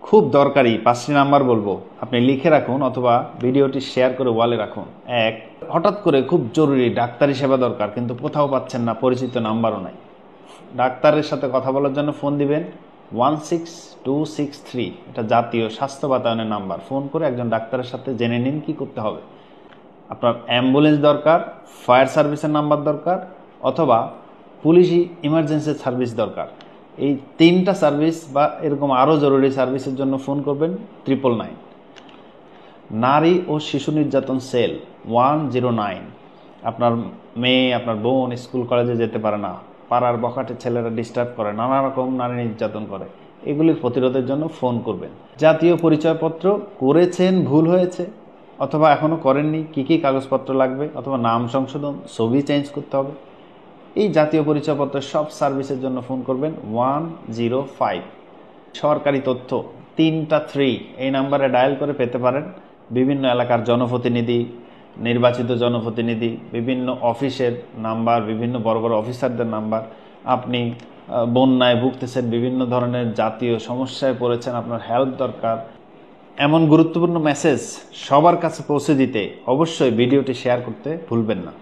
খুব দরকারি 5টি নাম্বার বলবো, আপনি লিখে রাখুন অথবা ভিডিওটি শেয়ার করে ওয়ালে রাখুন। 1, হঠাৎ করে খুব জরুরি ডাক্তারি সেবা দরকার, কিন্তু কোথাও পাচ্ছেন না, পরিচিত নাম্বারও নাই। ডাক্তারের সাথে কথা বলার জন্য ফোন দিবেন 16263, এটা জাতীয় স্বাস্থ্য বাতায়নের নাম্বার। ফোন করে একজন ডাক্তারের সাথে জেনে নিন কি করতে হবে। আপনার অ্যাম্বুলেন্স দরকার, ফায়ার সার্ভিসের নাম্বার দরকার, অথবা পুলিশি ইমার্জেন্সি সার্ভিস দরকার। এই 3টা সার্ভিস বা এরকম আরও জরুরি সার্ভিসের জন্য ফোন করবেন 999। নারী ও শিশু নির্যাতন সেল 109। আপনার মেয়ে, আপনার বোন স্কুল কলেজে যেতে পারে না, পাড়ার বখাটে ছেলেরা ডিস্টার্ব করে, নানা রকম নারী নির্যাতন করে, এগুলির প্রতিরোধের জন্য ফোন করবেন। জাতীয় পরিচয়পত্র করেছেন, ভুল হয়েছে, অথবা এখনও করেননি, কী কী কাগজপত্র লাগবে, অথবা নাম সংশোধন, ছবি চেঞ্জ করতে হবে, এই জাতীয় পরিচয়পত্রের সব সার্ভিসের জন্য ফোন করবেন 105। সরকারি তথ্য 3টা 3 এই নাম্বারে ডায়াল করে পেতে পারেন। বিভিন্ন এলাকার জনপ্রতিনিধি, নির্বাচিত জনপ্রতিনিধি, বিভিন্ন অফিসের নাম্বার, বিভিন্ন বড় বড় অফিসারদের নাম্বার। আপনি বন্যায় ভুগতেছেন, বিভিন্ন ধরনের জাতীয় সমস্যায় পড়েছেন, আপনার হেল্প দরকার, এমন গুরুত্বপূর্ণ মেসেজ সবার কাছে পৌঁছে দিতে অবশ্যই ভিডিওটি শেয়ার করতে ভুলবেন না।